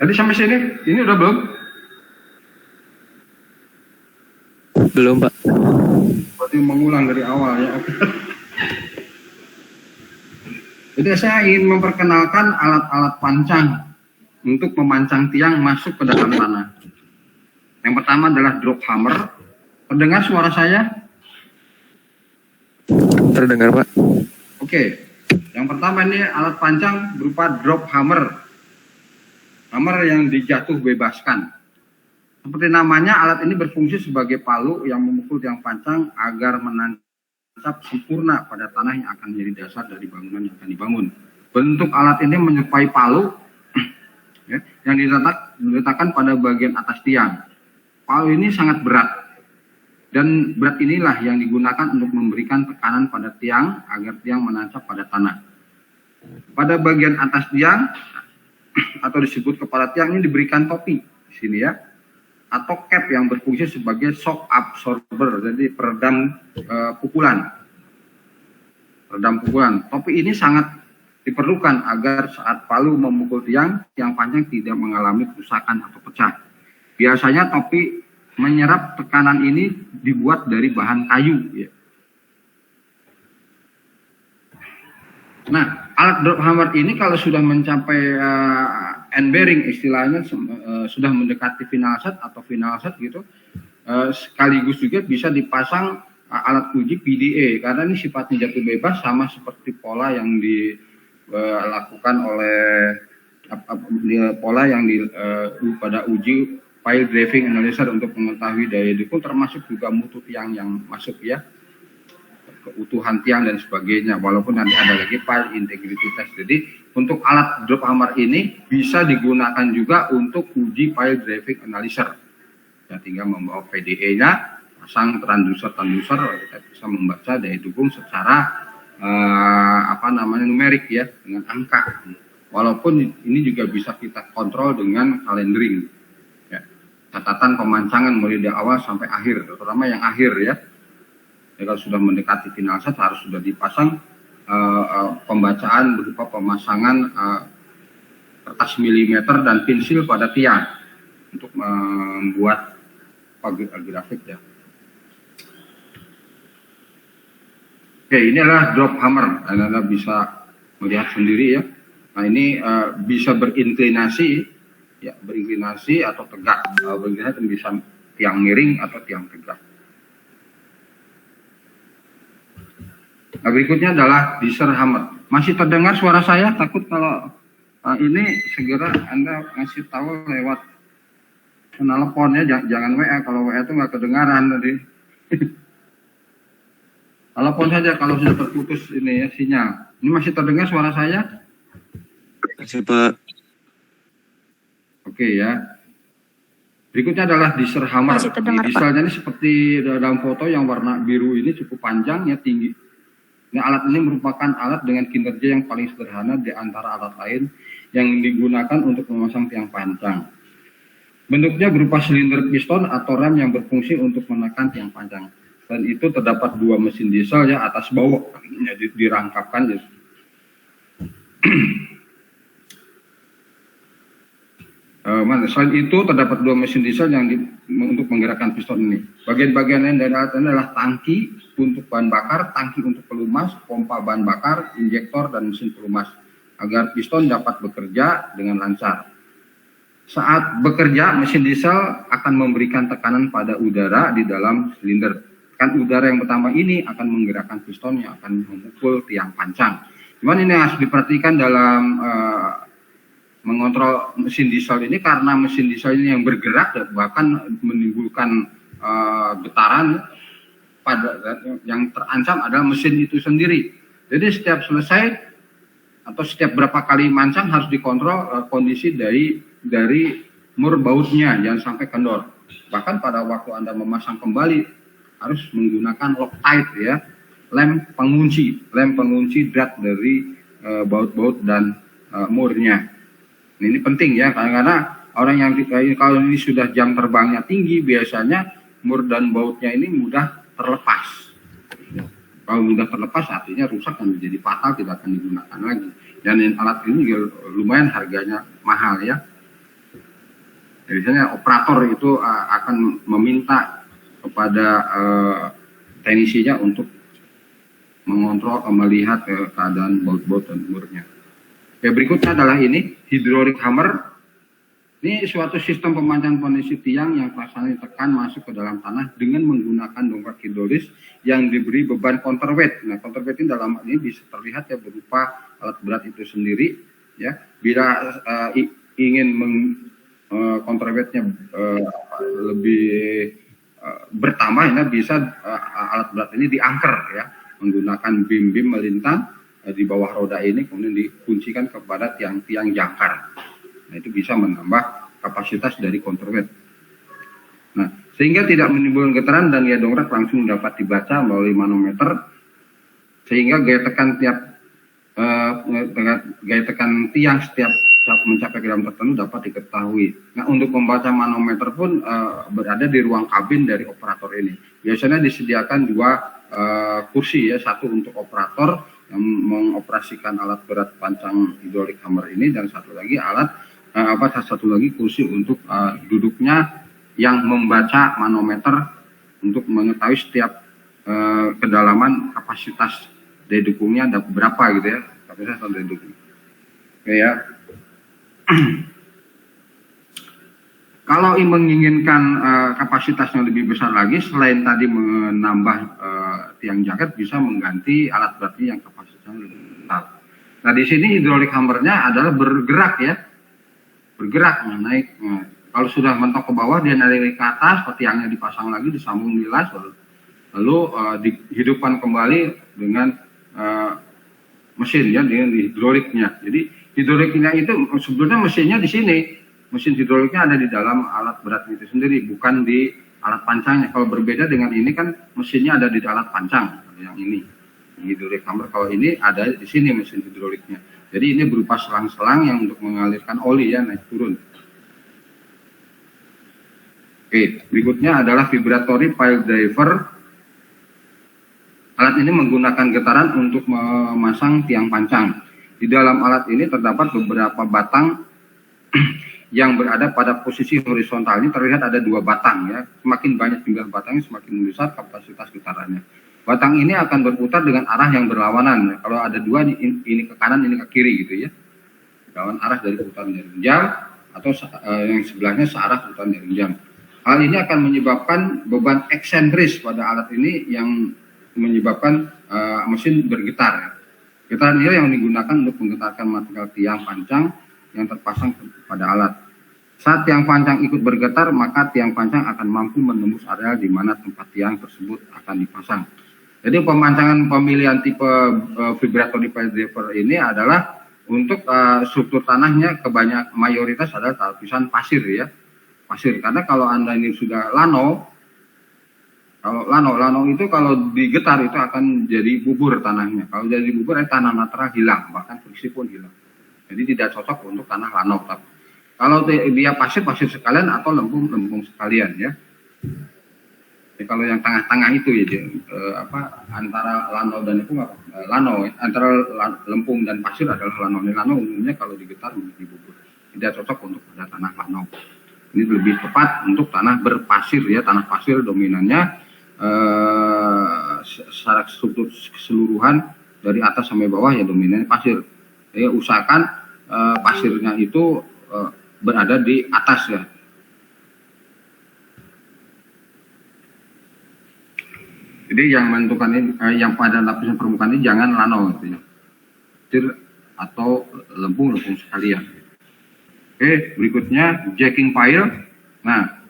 Tadi sampai sini, ini udah belum? Belum, Pak. Berarti mengulang dari awal ya. Jadi saya ingin memperkenalkan alat-alat pancang untuk memancang tiang masuk ke dalam tanah. Yang pertama adalah drop hammer. Terdengar suara saya? Terdengar, Pak. Oke. Yang pertama ini alat pancang berupa drop hammer. Hammer yang dijatuh bebaskan. Seperti namanya, alat ini berfungsi sebagai palu yang memukul tiang pancang agar menancap sempurna pada tanah yang akan menjadi dasar dari bangunan yang akan dibangun. Bentuk alat ini menyerupai palu ya, yang diletakkan pada bagian atas tiang. Palu ini sangat berat, dan berat inilah yang digunakan untuk memberikan tekanan pada tiang agar tiang menancap pada tanah. Pada bagian atas tiang atau disebut kepala tiang ini diberikan topi di sini ya, atau cap yang berfungsi sebagai shock absorber, jadi peredam pukulan. Peredam pukulan. Topi ini sangat diperlukan agar saat palu memukul tiang pancang tidak mengalami kerusakan atau pecah. Biasanya topi menyerap tekanan ini dibuat dari bahan kayu. Ya. Nah, alat drop hammer ini kalau sudah mencapai end bearing, istilahnya sudah mendekati final set atau final set gitu, sekaligus juga bisa dipasang alat uji PDA, karena ini sifatnya jatuh bebas sama seperti pola yang dilakukan oleh pada uji pile driving analyzer untuk mengetahui daya dukung, termasuk juga mutu tiang yang masuk ya, keutuhan tiang dan sebagainya, walaupun nanti ada lagi pile integrity test. Jadi untuk alat drop hammer ini bisa digunakan juga untuk uji pile driving analyzer ya, tinggal membawa PDE-nya, pasang transducer, kita bisa membaca daya dukung secara numerik ya, dengan angka, walaupun ini juga bisa kita kontrol dengan calendering ya, catatan pemancangan mulai dari awal sampai akhir, terutama yang akhir ya. Kalau sudah mendekati final set harus sudah dipasang pembacaan berupa pemasangan kertas milimeter dan pensil pada tiang untuk membuat grafik ya. Oke, ini adalah drop hammer. Anda bisa melihat sendiri ya. Nah ini bisa berinklinasi ya, berinklinasi atau tegak. Berinklinasi bisa tiang miring atau tiang tegak. Nah, berikutnya adalah disher hammer. Masih terdengar suara saya? Takut kalau ini segera Anda ngasih tahu lewat teleponnya, jangan WA. Kalau WA itu nggak kedengaran tadi. Telepon saja kalau sudah terputus ini ya sinyal. Ini masih terdengar suara saya? Masih, Pak. Oke ya. Berikutnya adalah disher hammer. Dishernya ini seperti dalam foto yang warna biru ini, cukup panjang ya, tinggi. Nah, alat ini merupakan alat dengan kinerja yang paling sederhana di antara alat lain yang digunakan untuk memasang tiang pancang. Bentuknya berupa silinder piston atau rem yang berfungsi untuk menekan tiang pancang. Dan itu terdapat dua mesin diesel ya, atas bawah ya, dirangkapkan ya. Selain itu terdapat dua mesin diesel yang untuk menggerakkan piston ini. Bagian-bagian lain dari alat ini adalah tangki untuk bahan bakar, tangki untuk pelumas, pompa bahan bakar, injektor, dan mesin pelumas agar piston dapat bekerja dengan lancar. Saat bekerja, mesin diesel akan memberikan tekanan pada udara di dalam silinder. Kan udara yang pertama ini akan menggerakkan piston yang akan memukul tiang pancang. Cuman ini harus diperhatikan dalam mengontrol mesin diesel ini, karena mesin diesel ini yang bergerak dan bahkan menimbulkan getaran pada yang terancam adalah mesin itu sendiri. Jadi setiap selesai atau setiap berapa kali mancang harus dikontrol kondisi dari mur bautnya, jangan sampai kendor. Bahkan pada waktu Anda memasang kembali harus menggunakan Loctite ya, lem pengunci drat dari baut-baut dan murnya. Ini penting ya, karena orang yang kalau ini sudah jam terbangnya tinggi, biasanya mur dan bautnya ini mudah terlepas. Kalau mudah terlepas artinya rusak dan menjadi fatal, tidak akan digunakan lagi. Dan alat ini lumayan harganya mahal ya. Biasanya operator itu akan meminta kepada teknisinya untuk mengontrol, melihat keadaan baut-baut dan murnya. Berikutnya adalah ini hydraulic hammer. Ini suatu sistem pemancang kondisi tiang yang pelaksana ditekan masuk ke dalam tanah dengan menggunakan dongkrak hidrolis yang diberi beban counterweight. Nah, counterweight ini dalam ini bisa terlihat ya berupa alat berat itu sendiri. Ya, bila ingin counterweightnya lebih bertambah, ya bisa alat berat ini diangker ya menggunakan bim-bim melintang di bawah roda ini, kemudian dikuncikan kepada tiang-tiang jangkar. Nah, itu bisa menambah kapasitas dari counterweight. Nah, sehingga tidak menimbulkan getaran dan gaya dongkrak langsung dapat dibaca melalui manometer, sehingga gaya tekan tiang setiap mencapai kedalaman tertentu dapat diketahui. Nah, untuk membaca manometer pun berada di ruang kabin dari operator ini. Biasanya disediakan dua kursi ya, satu untuk operator yang mengoperasikan alat berat pancang hydraulic hammer ini, dan satu lagi satu lagi kursi untuk duduknya yang membaca manometer untuk mengetahui setiap kedalaman kapasitas daya dukungnya ada berapa gitu ya, kapasitas daya dukung. Oke ya. Kalau menginginkan kapasitasnya lebih besar lagi, selain tadi menambah tiang jangkar, bisa mengganti alat beratnya yang kapasitasnya lebih besar. Nah, di sini hydraulic hammernya adalah bergerak ya. Bergerak, naik. Nah, kalau sudah mentok ke bawah, dia naik ke atas, tiangnya dipasang lagi, disambung bilas, lalu dihidupkan kembali dengan mesin ya, dengan hidroliknya. Jadi hidroliknya itu sebetulnya mesinnya di sini, mesin hidroliknya ada di dalam alat berat itu sendiri, bukan di alat pancangnya. Kalau berbeda dengan ini kan mesinnya ada di alat pancang, yang ini hidrolik hammer. Kalau ini ada di sini mesin hidroliknya. Jadi ini berupa selang-selang yang untuk mengalirkan oli ya, naik turun. Oke, berikutnya adalah vibratory pile driver. Alat ini menggunakan getaran untuk memasang tiang pancang. Di dalam alat ini terdapat beberapa batang yang berada pada posisi horizontal. Ini terlihat ada 2 batang ya. Semakin banyak jumlah batangnya, semakin besar kapasitas getarannya. Batang ini akan berputar dengan arah yang berlawanan. Kalau ada 2, ini ke kanan, ini ke kiri gitu ya. Lawan arah dari putaran jarum jam, atau yang sebelahnya searah putaran jarum jam. Hal ini akan menyebabkan beban eksentris pada alat ini yang menyebabkan mesin bergetar. Getaran ini yang digunakan untuk menggetarkan material tiang pancang yang terpasang pada alat. Saat tiang pancang ikut bergetar, maka tiang pancang akan mampu menembus area di mana tempat tiang tersebut akan dipasang. Jadi pemilihan tipe vibratory pile driver ini adalah untuk struktur tanahnya mayoritas adalah lapisan pasir ya. Pasir, karena kalau Anda ini sudah lano, kalau lano itu kalau digetar itu akan jadi bubur tanahnya. Kalau jadi bubur, tanah natural hilang, bahkan friksi pun hilang. Jadi tidak cocok untuk tanah lano. Kalau dia pasir sekalian atau lempung sekalian ya. Jadi kalau yang tengah-tengah itu ya, antara lano dan lempung antara lempung dan pasir adalah lano. Lano umumnya kalau digetar menjadi bubur. Tidak cocok untuk pada tanah lano. Ini lebih tepat untuk tanah berpasir ya, tanah pasir dominannya secara struktur keseluruhan dari atas sampai bawah ya dominannya pasir. Ya, usahakan pasirnya itu berada di atas ya. Jadi yang menentukan ini, yang pada lapisan permukaan ini jangan lano gitu ya. Pasir atau lempung sekalian. Oke, berikutnya jacking pile. Nah,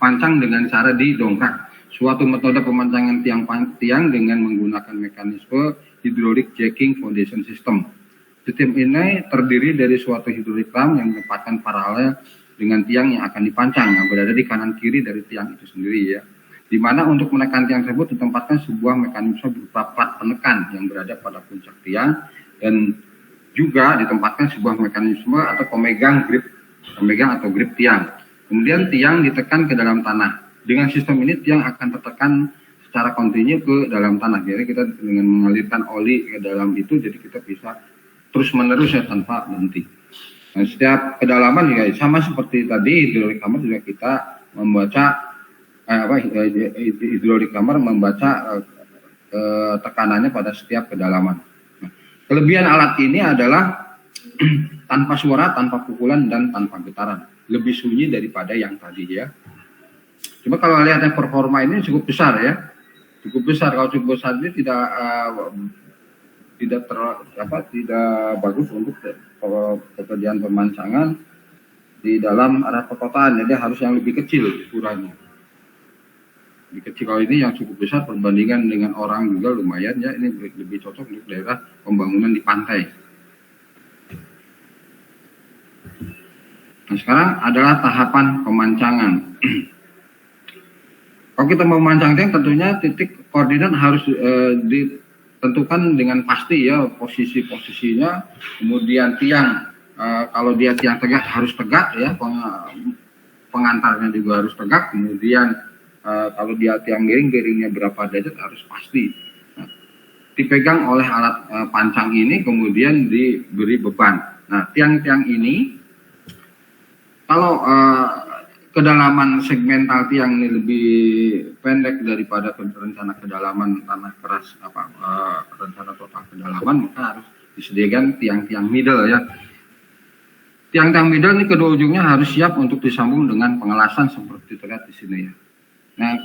pancang dengan cara didongkrak. Suatu metode pemancangan tiang dengan menggunakan mekanisme hydraulic jacking foundation system. Sistem ini terdiri dari suatu hydraulic ram yang ditempatkan paralel dengan tiang yang akan dipancang, yang berada di kanan kiri dari tiang itu sendiri ya. Di mana untuk menekan tiang tersebut ditempatkan sebuah mekanisme berupa plat penekan yang berada pada puncak tiang, dan juga ditempatkan sebuah mekanisme atau pemegang atau grip tiang. Kemudian tiang ditekan ke dalam tanah. Dengan sistem ini tiang akan tertekan secara kontinu ke dalam tanah. Jadi kita dengan mengalirkan oli ke dalam itu, jadi kita bisa terus menerus ya tanpa berhenti. Nah, setiap kedalaman juga sama seperti tadi hidrolik hammer juga kita membaca hidrolik hammer membaca tekanannya pada setiap kedalaman. Nah, kelebihan alat ini adalah tanpa suara, tanpa pukulan, dan tanpa getaran. Lebih sunyi daripada yang tadi ya. Cuma kalau lihatnya performa ini cukup besar ya. Cukup besar. Kalau cukup besar ini tidak bagus untuk pekerjaan pemancangan di dalam area perkotaan. Jadi harus yang lebih kecil ukurannya. Lebih kecil. Kalau ini yang cukup besar perbandingan dengan orang juga lumayan ya. Ini lebih cocok untuk daerah pembangunan di pantai. Nah, sekarang adalah tahapan pemancangan. Kalau kita memancang tiang, tentunya titik koordinat harus ditentukan dengan pasti ya, posisi-posisinya. Kemudian tiang, kalau dia tiang tegak harus tegak ya, pengantarnya juga harus tegak. Kemudian kalau dia tiang miring, miringnya berapa derajat harus pasti. Nah, dipegang oleh alat pancang ini, kemudian diberi beban. Nah, tiang-tiang ini kalau kedalaman segmental tiang ini lebih pendek daripada rencana kedalaman tanah keras rencana total kedalaman, maka harus disediakan tiang-tiang middle ya. Tiang-tiang middle ini kedua ujungnya harus siap untuk disambung dengan pengelasan seperti terlihat di sini ya. Nah,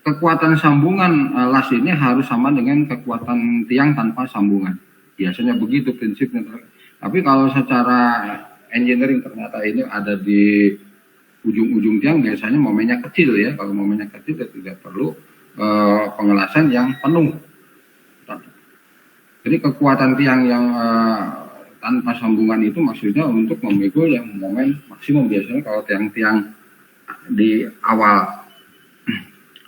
kekuatan sambungan las ini harus sama dengan kekuatan tiang tanpa sambungan. Biasanya begitu prinsipnya. Tapi kalau secara engineering ternyata ini ada di ujung-ujung tiang, biasanya momennya kecil ya. Kalau momennya kecil tidak perlu pengelasan yang penuh. Jadi kekuatan tiang yang tanpa sambungan itu maksudnya untuk memikul yang momen maksimum. Biasanya kalau tiang-tiang di awal,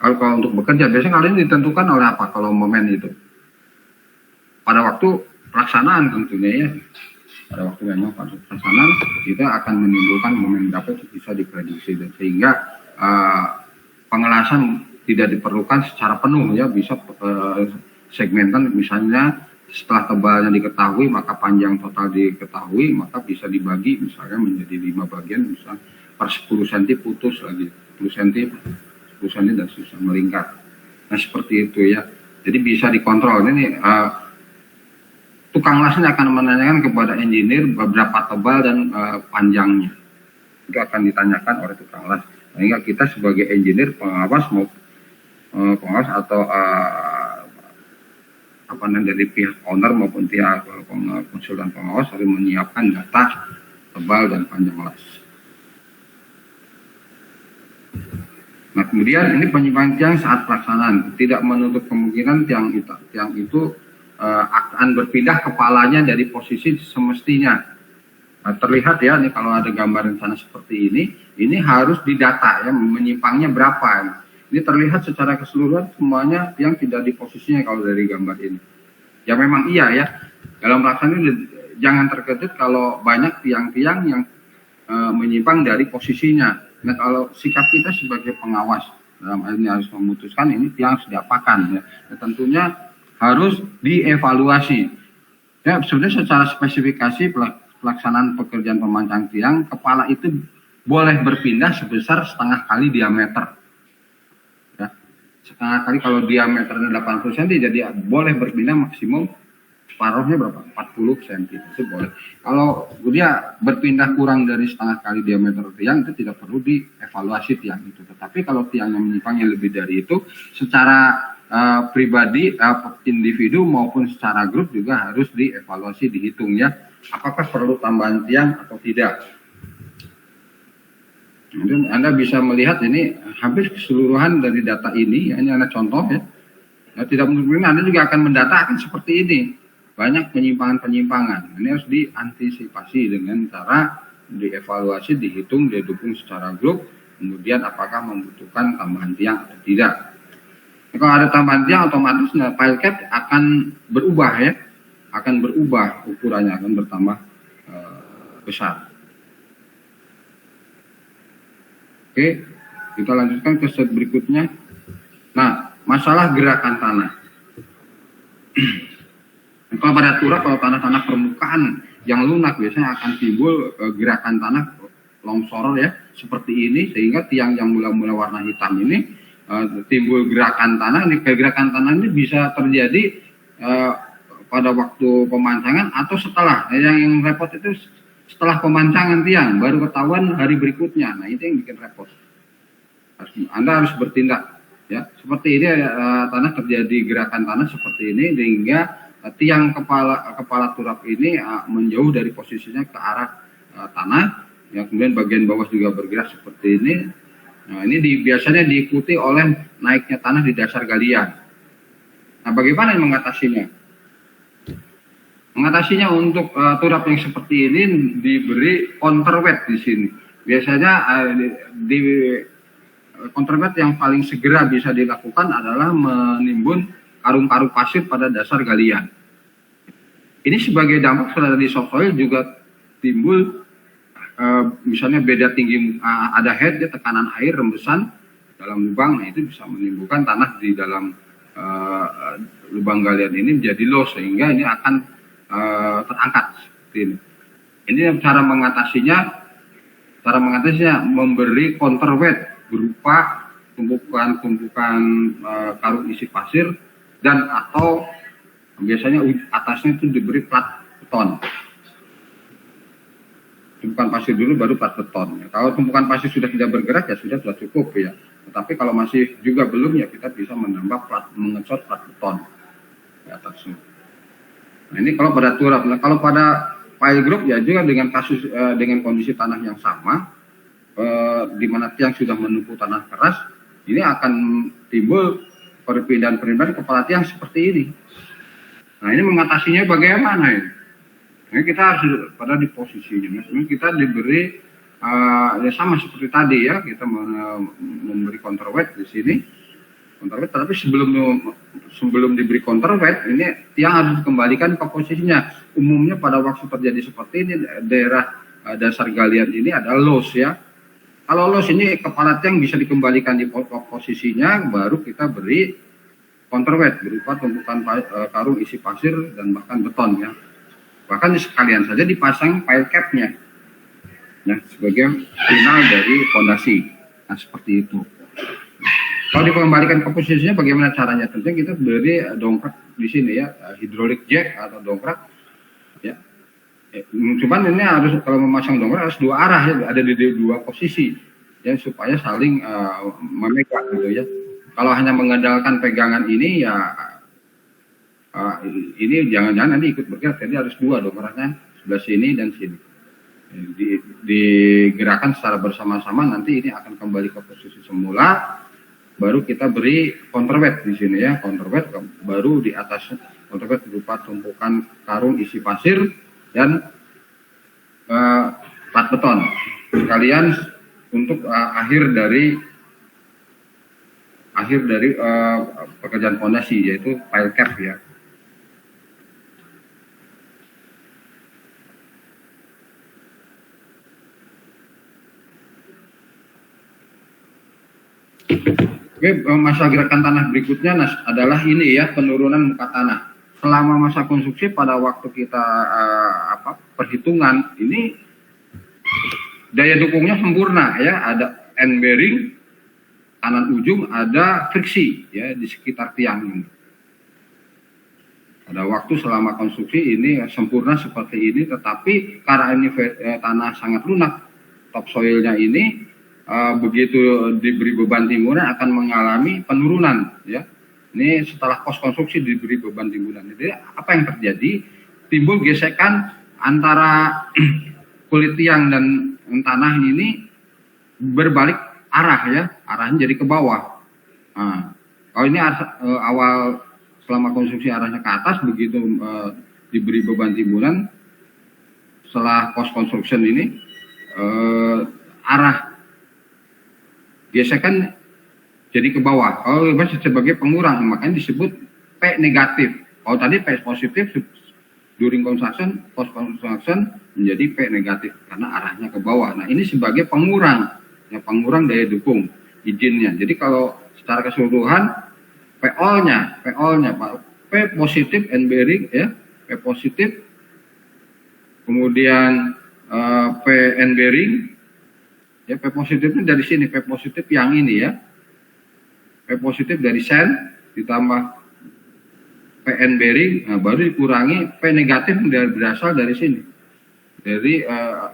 kalau untuk bekerja biasanya kalian ditentukan oleh apa kalau momen itu? Pada waktu pelaksanaan tentunya ya. Pada waktu memang pada pelaksanaan kita akan menimbulkan momen berapa itu bisa diprediksi, dan sehingga pengelasan tidak diperlukan secara penuh ya, bisa segmentan. Misalnya setelah tebalnya diketahui maka panjang total diketahui, maka bisa dibagi misalnya menjadi 5 bagian, misalnya per 10 cm putus lagi 10 cm 10 cm dan susah melingkar. Nah seperti itu ya, jadi bisa dikontrol. Ini tukang lasnya akan menanyakan kepada engineer berapa tebal dan panjangnya. Itu akan ditanyakan oleh tukang las. Sehingga kita sebagai engineer pengawas pengawas atau dari pihak owner maupun pihak konsultan pengawas harus menyiapkan data tebal dan panjang las. Nah kemudian ini penyimpangan tiang saat pelaksanaan, tidak menutup kemungkinan tiang itu akan berpindah kepalanya dari posisi semestinya. Nah, terlihat ya, ini kalau ada gambar rencana seperti ini harus didata ya, menyimpangnya berapa. Ini terlihat secara keseluruhan semuanya yang tidak di posisinya kalau dari gambar ini. Ya memang iya ya, dalam pelaksanaan ini jangan terkejut kalau banyak tiang-tiang yang menyimpang dari posisinya. Nah kalau sikap kita sebagai pengawas dalam hal ini harus memutuskan ini tiang harus diapakan ya. Nah, tentunya harus dievaluasi. Ya, sebenarnya secara spesifikasi pelaksanaan pekerjaan pemancang tiang, kepala itu boleh berpindah sebesar setengah kali diameter. Ya, setengah kali kalau diameternya 80 cm, jadi boleh berpindah maksimum separuhnya berapa? 40 cm itu boleh. Kalau dia berpindah kurang dari setengah kali diameter tiang itu tidak perlu dievaluasi tiang itu. Tetapi kalau tiang yang menyimpangnya lebih dari itu, secara pribadi, individu maupun secara grup juga harus dievaluasi, dihitung ya, apakah perlu tambahan tiang atau tidak. Kemudian Anda bisa melihat ini hampir keseluruhan dari data ini, ya, ini ada contoh ya. Nah, tidak mungkin Anda juga akan mendata akan seperti ini, banyak penyimpangan-penyimpangan. Ini harus diantisipasi dengan cara dievaluasi, dihitung, didukung secara grup, kemudian apakah membutuhkan tambahan tiang atau tidak. Kalau ada tambahan tiang otomatis pile cap akan berubah ya, akan berubah ukurannya, akan bertambah besar. Oke, kita lanjutkan ke slide berikutnya. Nah, masalah gerakan tanah. Kalau pada turap, kalau tanah-tanah permukaan yang lunak biasanya akan timbul gerakan tanah longsor ya seperti ini, sehingga tiang yang mula-mula warna hitam ini timbul gerakan tanah. Gerakan tanah ini bisa terjadi pada waktu pemancangan atau setelah. Yang repot itu setelah pemancangan tiang baru ketahuan hari berikutnya. Nah, itu yang bikin repot. Anda harus bertindak ya. Seperti ini tanah terjadi gerakan tanah seperti ini sehingga tiang kepala turap ini menjauh dari posisinya ke arah tanah. Ya, kemudian bagian bawah juga bergerak seperti ini. Nah, ini biasanya diikuti oleh naiknya tanah di dasar galian. Nah, bagaimana mengatasinya? Mengatasinya untuk turap yang seperti ini diberi counterweight di sini. Biasanya di counterweight yang paling segera bisa dilakukan adalah menimbun karung-karung pasir pada dasar galian. Ini sebagai dampak setelah di subsoil juga timbul misalnya beda tinggi, ada head ya, tekanan air rembesan dalam lubang. Nah, itu bisa menimbulkan tanah di dalam lubang galian ini menjadi loss, sehingga ini akan terangkat seperti ini. Ini cara mengatasinya. Cara mengatasinya memberi counterweight berupa tumpukan karung isi pasir dan atau biasanya atasnya itu diberi plat beton. Tumpukan pasir dulu baru plat beton. Kalau tumpukan pasir sudah tidak bergerak ya sudah cukup ya. Tetapi kalau masih juga belum ya kita bisa menambah mengecor plat beton di atasnya. Nah, ini kalau pada turap. Nah, kalau pada pile group ya juga dengan dengan kondisi tanah yang sama, di mana tiang sudah menumpuk tanah keras, ini akan timbul perpindahan kepala tiang seperti ini. Nah, ini mengatasinya bagaimana ya? Nah, kita harus pada di posisinya. Kita diberi ya sama seperti tadi ya, kita memberi counterweight di sini. Counterweight, tapi sebelum diberi counterweight, ini tiang harus dikembalikan ke posisinya. Umumnya pada waktu terjadi seperti ini, daerah dasar galian ini ada loss ya. Kalau loss ini kepala tiang bisa dikembalikan di posisinya, baru kita beri counterweight berupa tumpukan karung isi pasir dan bahkan beton ya. Bahkan sekalian saja dipasang pile cap-nya ya, sebagai final dari fondasi. Nah, seperti itu. Kalau dikembalikan ke posisinya bagaimana caranya? Tentunya kita beri dongkrak di sini ya, hydraulic jack atau dongkrak ya. Cuman ini harus, kalau memasang dongkrak harus dua arah ya, ada di dua posisi ya, supaya saling memegang gitu ya. Kalau hanya mengandalkan pegangan ini ya ini jangan-jangan nanti ikut bergerak, jadi harus dua dongkraknya, sebelah sini dan sini. Digerakkan secara bersama-sama, nanti ini akan kembali ke posisi semula. Baru kita beri counterweight di sini ya, counterweight baru di atas counterweight berupa tumpukan karung isi pasir dan plat beton. Sekalian untuk akhir dari pekerjaan fondasi, yaitu pile cap ya. Oke, masa gerakan tanah berikutnya adalah ini ya, penurunan muka tanah. Selama masa konstruksi pada waktu kita perhitungan ini daya dukungnya sempurna ya, ada end bearing kanan ujung, ada friksi ya di sekitar tiang ini. Pada waktu selama konstruksi ini sempurna seperti ini, tetapi karena ini tanah sangat lunak, topsoilnya ini begitu diberi beban timbunan akan mengalami penurunan ya. Ini setelah pos konstruksi diberi beban timbunan. Jadi apa yang terjadi? Timbul gesekan antara kulit tiang dan tanah ini berbalik arah ya, arahnya jadi ke bawah. Nah, kalau ini awal selama konstruksi arahnya ke atas, begitu diberi beban timbunan setelah post construction ini arah gesekan jadi ke bawah. Kalau sebagai pengurang, makanya disebut P negatif. Kalau tadi P positif during construction, post construction menjadi P negatif karena arahnya ke bawah. Nah, ini sebagai pengurang, ya, pengurang daya dukung izinnya. Jadi kalau secara keseluruhan PO-nya P positif end bearing ya, P positif kemudian PN bearing, ya P positifnya dari sini, P positif yang ini ya, P positif dari sen ditambah PN bearing, nah baru dikurangi P negatif berasal dari sini, dari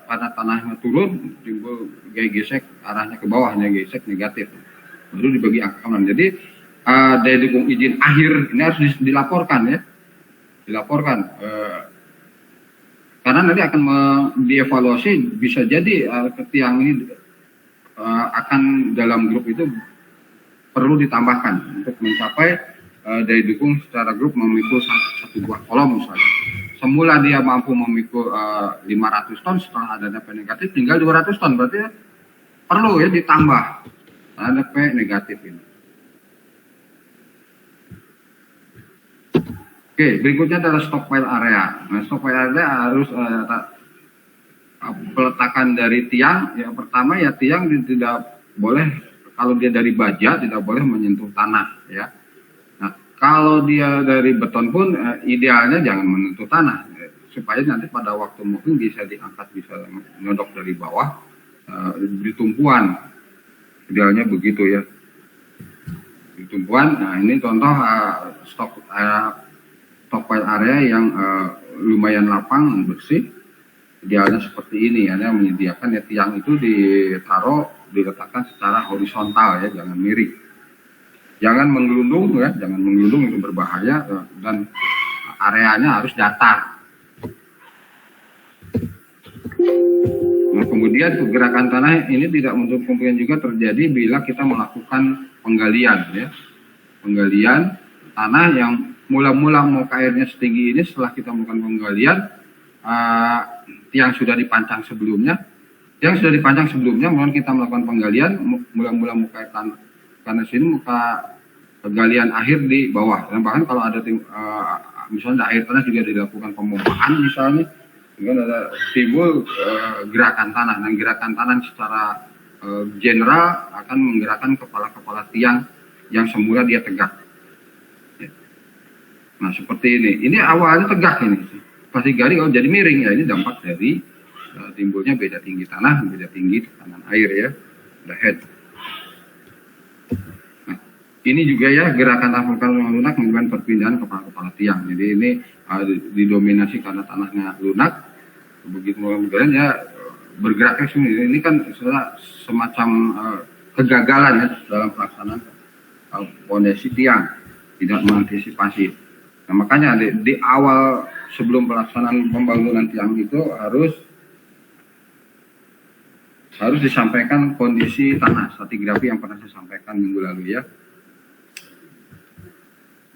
karena tanahnya turun timbul gaya gesek arahnya ke bawahnya gesek negatif, baru dibagi angka keamanan. Jadi daya dukung izin akhir ini harus dilaporkan ya, dilaporkan karena nanti akan dievaluasi, bisa jadi tiang ini akan dalam grup itu perlu ditambahkan untuk mencapai daya dukung secara grup memikul satu buah kolom misalnya. Semula dia mampu memikul 500 ton, setelah adanya P negatif tinggal 200 ton, berarti ya, perlu ya ditambah ada P negatif ini. Oke, berikutnya adalah stockpile area. Nah, stockpile area harus peletakan dari tiang. Yang pertama ya tiang tidak boleh, kalau dia dari baja tidak boleh menyentuh tanah ya. Nah, kalau dia dari beton pun idealnya jangan menyentuh tanah supaya nanti pada waktu mungkin bisa diangkat, bisa nyodok dari bawah di tumpuan. Idealnya begitu ya. Di tumpuan. Nah, ini contoh stockpile area yang lumayan lapang, bersih. Idealnya seperti ini ya, menyediakan ya tiang itu diletakkan secara horizontal ya, jangan miring. Jangan menggelundung ya, jangan menggelundung, itu berbahaya, dan areanya harus datar. Nah, kemudian gerakan tanah ini tidak menutup kemungkinan juga terjadi bila kita melakukan penggalian ya. Penggalian tanah yang mula-mula muka airnya setinggi ini, setelah kita melakukan penggalian yang sudah dipancang sebelumnya, kemudian kita melakukan penggalian, mula-mula muka air tanah sini, muka penggalian akhir di bawah. Dan bahkan kalau ada misalnya air tanah juga dilakukan pemompaan misalnya, kemudian ada timbul gerakan tanah. Dan gerakan tanah secara general akan menggerakkan kepala-kepala tiang yang semula dia tegak. Nah seperti ini. Ini awalnya tegak ini. Pasti garing kalau jadi miring ya, ini dampak dari timbulnya beda tinggi tanah, beda tinggi tekanan air ya. The head. Nah, ini juga ya gerakan tanah vulkanik yang lunak menyebabkan perpindahan kepala-kepala tiang. Jadi ini didominasi karena tanahnya lunak. Begitu kemudian ya bergeraknya sendiri. Ini kan semacam kegagalan ya dalam pelaksanaan fondasi tiang, tidak mengantisipasi. Nah, makanya di awal sebelum pelaksanaan pembangunan tiang itu harus disampaikan kondisi tanah, stratigrafi yang pernah saya sampaikan minggu lalu ya.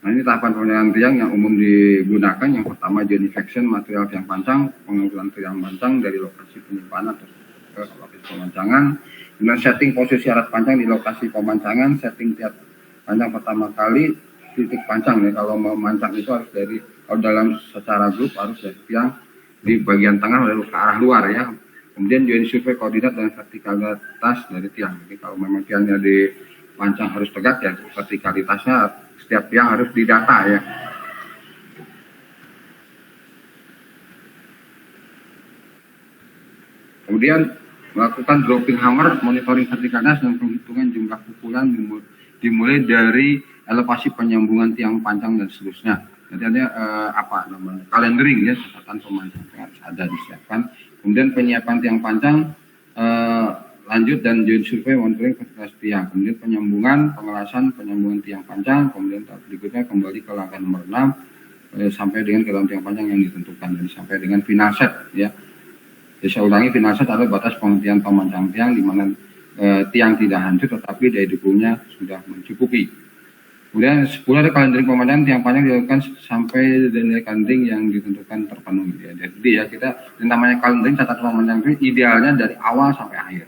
Nah, ini tahapan pembangunan tiang yang umum digunakan. Yang pertama geonification material tiang pancang, pengambilan tiang pancang dari lokasi penyimpanan atau ke lokasi pemancangan, kemudian setting posisi alat pancang di lokasi pemancangan, setting tiap pancang pertama kali, titik pancang ya. Kalau mau mancang itu harus kalau dalam secara grup harus dari tiang di bagian tengah lalu ke arah luar ya. Kemudian join survei koordinat dan vertikalitas dari tiang. Jadi kalau memang tiangnya di pancang harus tegak ya, vertikalitasnya setiap tiang harus didata ya. Kemudian melakukan dropping hammer, monitoring vertikalitas dan penghitungan jumlah pukulan dimulai dari elevasi penyambungan tiang pancang dan seterusnya. Jadi ada kalendering ya, catatan pemancang harus ada disiapkan. Kemudian penyiapan tiang pancang lanjut dan joint survei monitoring vertikalitas tiang. Kemudian pengelasan penyambungan tiang pancang. Kemudian berikutnya kembali ke langkah nomor 6 sampai dengan ke dalam tiang pancang yang ditentukan. Jadi sampai dengan final set ya. Jadi saya ulangi, final set adalah batas penghentian pemancang tiang di mana tiang tidak hancur tetapi daya dukungnya sudah mencukupi. Kemudian 10 ada kalendering pemandangan tiang panjang dilakukan sampai nilai kalendering yang ditentukan terpenuhi. Ya. Jadi ya kita namanya kalendering catatan pemandangan itu idealnya dari awal sampai akhir.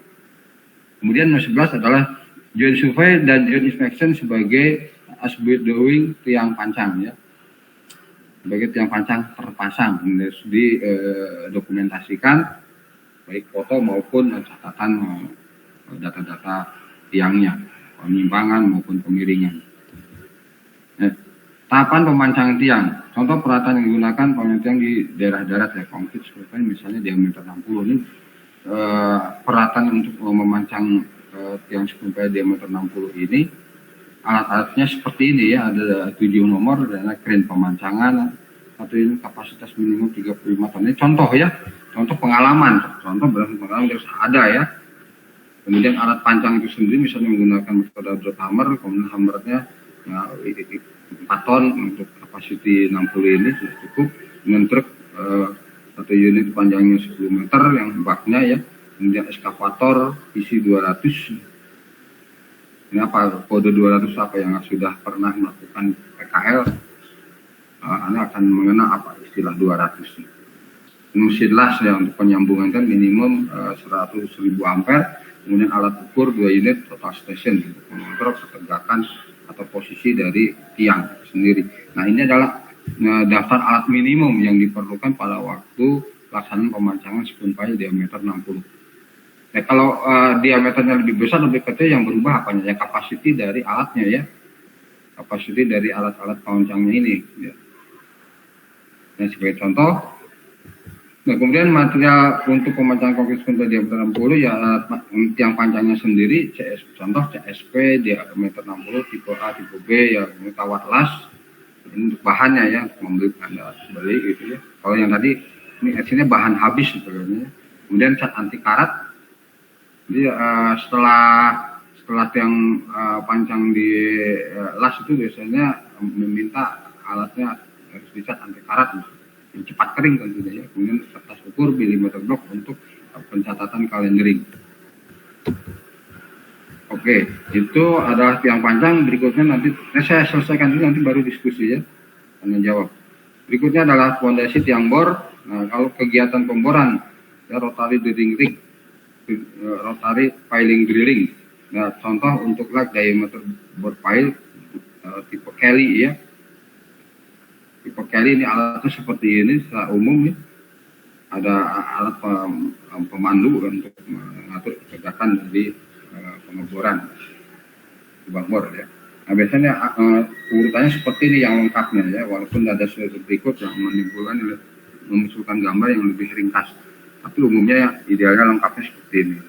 Kemudian nomor 11 adalah joint survey dan joint inspection sebagai as building tiang pancang ya. Sebagai tiang pancang terpasang harus didokumentasikan baik foto maupun catatan data-data tiangnya, penyimpangan maupun kemiringan. Tahapan pemancangan tiang. Contoh peralatan yang digunakan pemancangan tiang di daerah darat ya, konkret seperti misalnya diameter 60 ini peralatan untuk memancang tiang skumpal diameter 60 ini alat-alatnya seperti ini ya, ada 7 nomor dan kren pemancangan. Satu ini kapasitas minimum 35 ton. Ini contoh ya, contoh pengalaman, contoh berdasarkan pengalaman harus ada ya. Kemudian alat pancang itu sendiri misalnya menggunakan metode drop hammer, kemudian hammernya ya, 4 ton untuk kapasiti 60 ini sudah cukup. Dengan truk satu unit panjangnya 10 meter yang baknya ya, kemudian eskavator isi 200. Ini apa kode 200 apa yang sudah pernah melakukan PKL Anda akan mengenal apa istilah 200. Mesin las ya untuk penyambungan kan minimum 100.000 ampere. Kemudian alat ukur 2 unit total station untuk mengontrol ketegakan atau posisi dari tiang sendiri. Nah ini adalah daftar alat minimum yang diperlukan pada waktu pelaksanaan pemancangan spoon pile diameter 60. Nah kalau diameternya lebih besar lebih kecil yang berubah apanya? Ya kapasiti dari alatnya ya, kapasiti dari alat-alat pemancangnya ini. Ya. Nah sebagai contoh. Nah, kemudian material untuk pemancangan konkret spoon pile diameter 60 ya tiang panjangnya sendiri contoh CSP diameter 60 tipe A tipe B ya kawat las ini untuk bahannya ya membeli Anda beli gitu ya. Kalau yang tadi ini hasilnya bahan habis sebenarnya. Kemudian cat anti karat. Jadi setelah tiang pancang di las itu biasanya meminta alatnya harus dicat anti karat yang cepat kering tentunya ya. Kemudian kertas ukur milimeter blok untuk pencatatan kalendering. Oke, itu adalah tiang panjang. Berikutnya nanti saya selesaikan dulu nanti baru diskusi ya, tanya jawab. Berikutnya adalah fondasi tiang bor. Nah, kalau kegiatan pemboran ya rotary drilling rig, rotary piling drilling. Nah, contoh untuk lag diameter bor pile tipe Kelly ya. Tipe Kelly ini alatnya seperti ini secara umum ya. Ada alat pemandu untuk mengatur ketegakan dari pengeboran lubang bor ya. Nah biasanya urutannya seperti ini yang lengkapnya ya, walaupun ada slide berikut yang memunculkan gambar yang lebih ringkas. Tapi umumnya ya, idealnya lengkapnya seperti ini.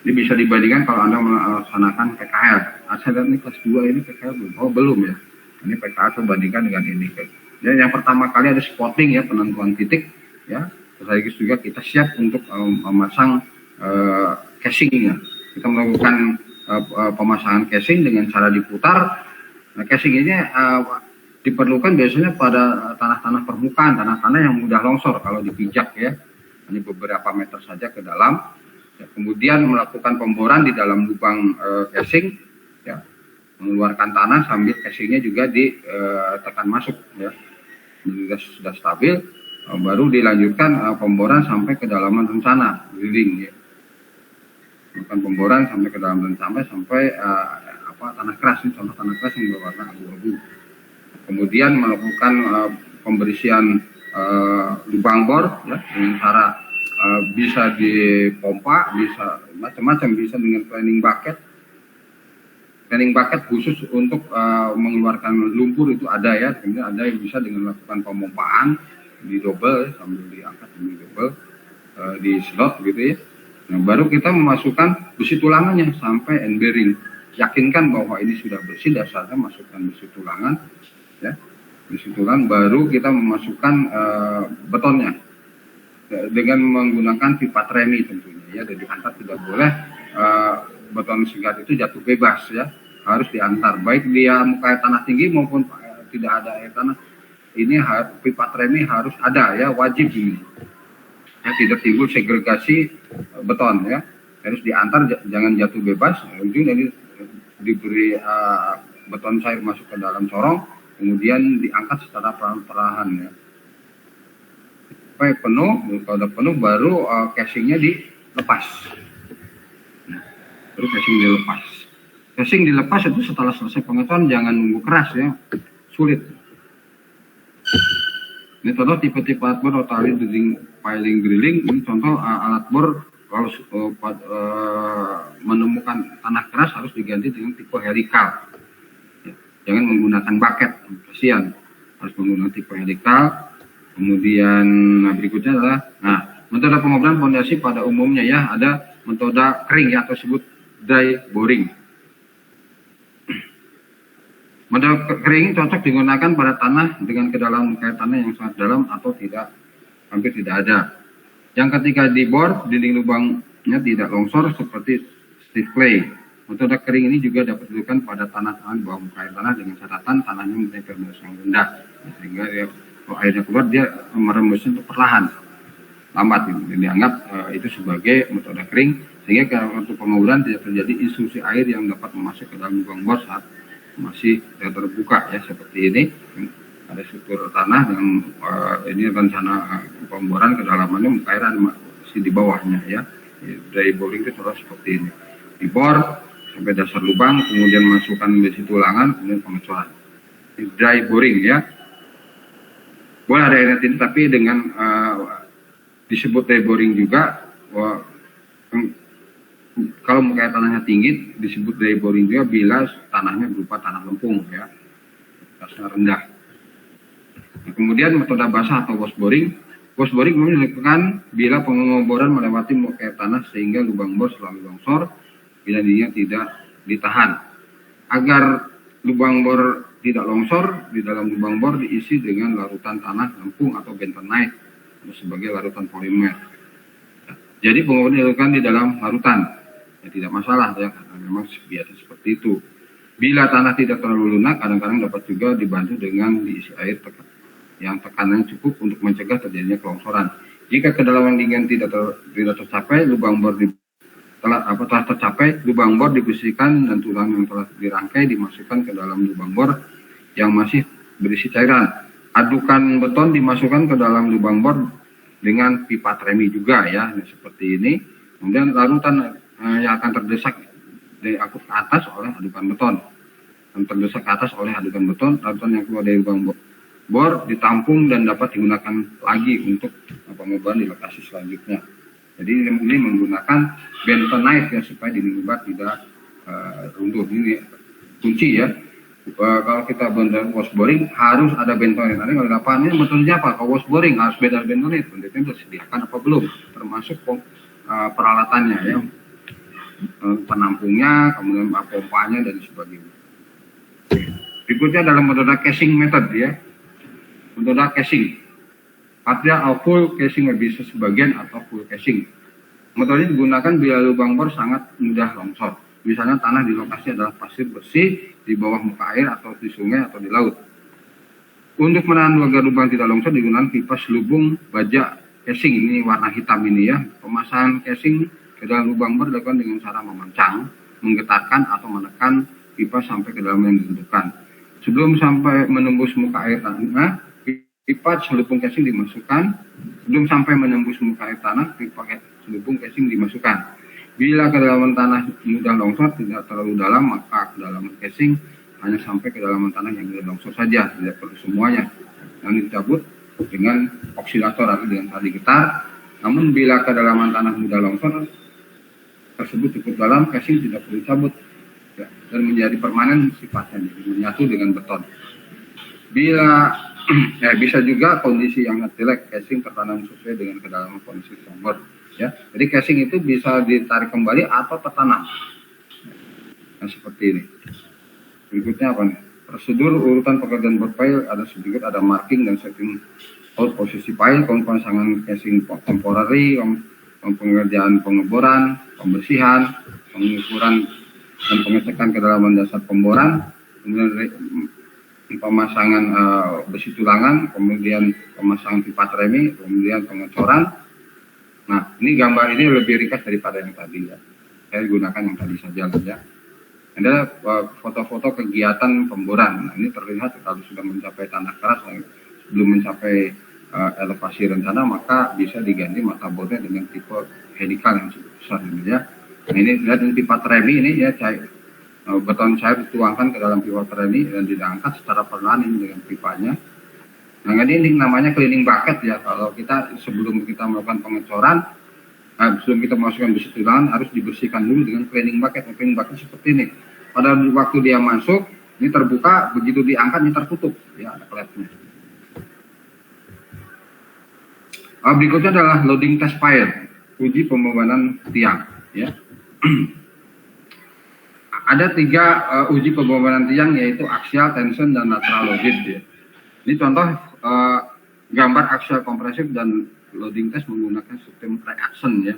Ini bisa dibandingkan kalau Anda melaksanakan PKL. Saya lihat ini kelas 2 ini PKL belum. Oh belum ya. Ini PKL saya bandingkan dengan ini. Ya, yang pertama kali ada spotting ya, penentuan titik ya. Sekaligus juga kita siap untuk memasang casingnya. Kita melakukan pemasangan casing dengan cara diputar. Nah, casing ini diperlukan biasanya pada tanah-tanah permukaan, tanah-tanah yang mudah longsor kalau dipijak ya. Ini beberapa meter saja ke dalam. Ya, kemudian melakukan pemboran di dalam lubang casing ya. Mengeluarkan tanah sambil casingnya juga ditekan masuk ya. Sudah stabil baru dilanjutkan pemboran sampai kedalaman rencana drilling ya. Melakukan pemboran sampai ke dalam rencana sampai tanah keras ini contoh tanah keras yang berwarna abu-abu. Kemudian melakukan pembersihan lubang bor ya, dengan cara bisa dipompa, bisa macam-macam, bisa dengan planning bucket. Planning bucket khusus untuk mengeluarkan lumpur itu ada ya, kemudian ada yang bisa dengan melakukan pemompaan di double sambil diangkat di double di slot gitu ya. Nah, baru kita memasukkan besi tulangannya sampai end bearing. Yakinkan bahwa ini sudah bersih, dasarnya masukkan besi tulangan ya. Besi tulang baru kita memasukkan betonnya dengan menggunakan pipa tremi tentunya ya, dan diantar tidak boleh beton segat itu jatuh bebas ya, harus diantar baik dia muka tanah tinggi maupun tidak ada air tanah. Ini pipa tremi harus ada ya, wajib ini ya, tidak timbul segregasi beton ya, harus diantar jangan jatuh bebas. Ujung dari diberi beton cair masuk ke dalam corong, kemudian diangkat secara perlahan-lahan ya. Sampai penuh, kalau udah penuh baru casingnya dilepas. Baru casing dilepas. Casing dilepas itu setelah selesai pengetahuan, jangan nunggu keras ya, sulit. Ini contoh tipe-tipe alat bor rotary piling drilling. Ini contoh alat bor kalau menemukan tanah keras harus diganti dengan tipe helikal. Jangan menggunakan bucket, kasihan. Harus menggunakan tipe helikal. Kemudian berikutnya adalah metode pengoboran fondasi pada umumnya ya ada metode kering ya, atau disebut dry boring. Metode kering cocok digunakan pada tanah dengan kedalaman muka air tanah yang sangat dalam atau hampir tidak ada. Yang ketika dibor, dinding lubangnya tidak longsor seperti stiff clay. Metode kering ini juga dapat dilakukan pada tanah-tanah di bawah muka air tanah dengan catatan tanahnya mempunyai permeabilitas yang rendah, sehingga kalau airnya keluar dia merembesnya untuk perlahan, lambat. Dianggap itu sebagai metode kering, sehingga untuk pengoboran tidak terjadi intrusi air yang dapat masuk ke dalam lubang bor saat masih terbuka ya, seperti ini. Ada struktur tanah dengan ini rencana pemboran kedalamannya muka air masih di bawahnya ya. Dry boring itu terus seperti ini. Dibor sampai dasar lubang, kemudian masukkan besi tulangan, kemudian pengecoran. Dry boring ya. Boleh ada airnya tinggi, tapi dengan disebut dry boring juga. Kalau muka air tanahnya tinggi disebut dry boring juga bila tanahnya berupa tanah lempung ya, dasar rendah. Nah, kemudian metode basah atau wash boring. Wash boring dilakukan bila pengoboran melewati muka air tanah sehingga lubang bor selalu longsor bila dirinya tidak ditahan. Agar lubang bor tidak longsor, di dalam lubang bor diisi dengan larutan tanah lempung atau bentonite sebagai larutan polimer. Jadi pengoboran dilakukan di dalam larutan. Ya, tidak masalah ya, karena memang biasa seperti itu. Bila tanah tidak terlalu lunak, kadang-kadang dapat juga dibantu dengan diisi air yang tekanannya cukup untuk mencegah terjadinya kelongsoran. Jika kedalaman dingin tidak tercapai, lubang bor telah tercapai, lubang bor dibersihkan dan tulang yang telah dirangkai dimasukkan ke dalam lubang bor yang masih berisi cairan. Adukan beton dimasukkan ke dalam lubang bor dengan pipa tremi juga ya, seperti ini. Kemudian larutan yang akan terdesak dari ke atas oleh adukan beton. Terdesak ke atas oleh adukan beton, larutan yang keluar dari lubang bor ditampung dan dapat digunakan lagi untuk pengoboran di lokasi selanjutnya. Jadi ini menggunakan bentonite ya, supaya dinding lubang tidak runtuh. Ini kunci ya. Kalau kita benar wash boring harus ada bentonite. Nanti kalau lapangan ini betulnya apa? Kalau wash boring harus beda bentonite. Bentonite disediakan apa belum? Termasuk peralatannya ya, penampungnya, kemudian pompanya dan sebagainya. Berikutnya dalam metode casing method ya. Metode casing. Artinya full casing bisa sebagian atau full casing. Metode ini digunakan bila lubang bor sangat mudah longsor. Misalnya tanah di lokasi adalah pasir bersih di bawah muka air atau di sungai atau di laut. Untuk menahan agar lubang tidak longsor digunakan pipa selubung baja casing. Ini warna hitam ini ya. Pemasangan casing ke dalam lubang bor dilakukan dengan cara memancang, menggetarkan atau menekan pipa sampai ke dalam yang ditentukan. Sebelum sampai menembus muka air tanah, pipa selubung casing dimasukkan. Sebelum sampai menembus muka air tanah, pipa selubung casing dimasukkan. Bila kedalaman tanah mudah longsor tidak terlalu dalam, maka kedalaman casing hanya sampai kedalaman tanah yang mudah longsor saja, tidak perlu semuanya. Yang dicabut dengan oksidator atau dengan tali getar. Namun bila kedalaman tanah mudah longsor tersebut cukup dalam, casing tidak perlu dicabut ya, dan menjadi permanen sifatnya, menyatu dengan beton. Bila bisa juga kondisi yang jelek, casing tertanam sesuai dengan kedalaman kondisi sumber ya. Jadi casing itu bisa ditarik kembali atau tertanam. Nah, seperti ini. Berikutnya apa nih? Prosedur urutan pekerjaan bor pile ada sedikit, ada marking dan setting out posisi pile, pemasangan casing temporary, pengerjaan pengeboran, pembersihan, pengukuran dan pengecekan kedalaman dasar pemboran, kemudian pemasangan besi tulangan, kemudian pemasangan pipa tremi, kemudian pengecoran. Nah, ini gambar ini lebih ringkas daripada yang tadi ya. Saya gunakan yang tadi saja ya. Ada foto-foto kegiatan pemboran. Nah, ini terlihat kalau sudah mencapai tanah keras, belum mencapai elevasi rencana, maka bisa diganti mata bornya dengan tipe helikal yang cukup besar ini ya. Nah, ini lihat ini pipa tremi ini ya, beton cair dituangkan ke dalam pipa tremi dan diangkat secara perlahan ini dengan pipanya. Nah, ini namanya cleaning bucket ya. Kalau kita sebelum kita melakukan pengecoran, sebelum kita masukkan besi tulangan harus dibersihkan dulu dengan cleaning bucket. Cleaning bucket seperti ini. Pada waktu dia masuk, Ini terbuka, begitu diangkat ini tertutup, ya ada klepnya. Berikutnya adalah loading test pier, uji pembebanan tiang. Ya. Ada 3 uji pembebanan tiang, yaitu axial, tension, dan lateral loaded. Ya. Ini contoh gambar axial kompresif dan loading test menggunakan sistem reaction. Ya.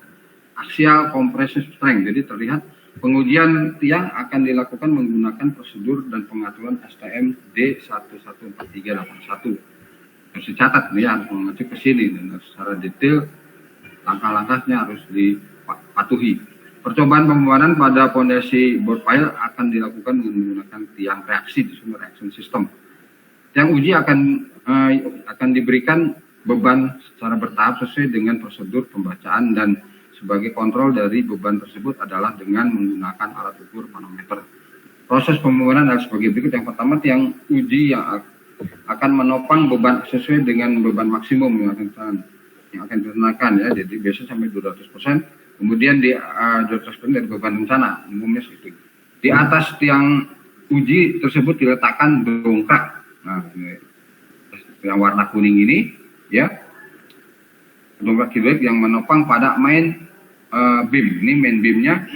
Axial compressive strength, jadi terlihat pengujian tiang akan dilakukan menggunakan prosedur dan pengaturan STM D11431. Harus dicatat nih, harus mengacu ke sini dan secara detail langkah-langkahnya harus dipatuhi. Percobaan pembebanan pada fondasi board pile akan dilakukan dengan menggunakan tiang reaksi di sumber reaction system. Tiang uji akan diberikan beban secara bertahap sesuai dengan prosedur pembacaan, dan sebagai kontrol dari beban tersebut adalah dengan menggunakan alat ukur manometer. Proses pembebanan adalah sebagai berikut. Yang pertama, tiang uji yang akan menopang beban sesuai dengan beban maksimum yang akan digunakan, ya. Jadi biasa sampai 200%. Kemudian di 200% dari beban rencana, umumnya segitu. Di atas tiang uji tersebut diletakkan dongkrak. Nah, ini yang warna kuning ini, ya, dongkrak hidrolik yang menopang pada main beam. Ini main beamnya.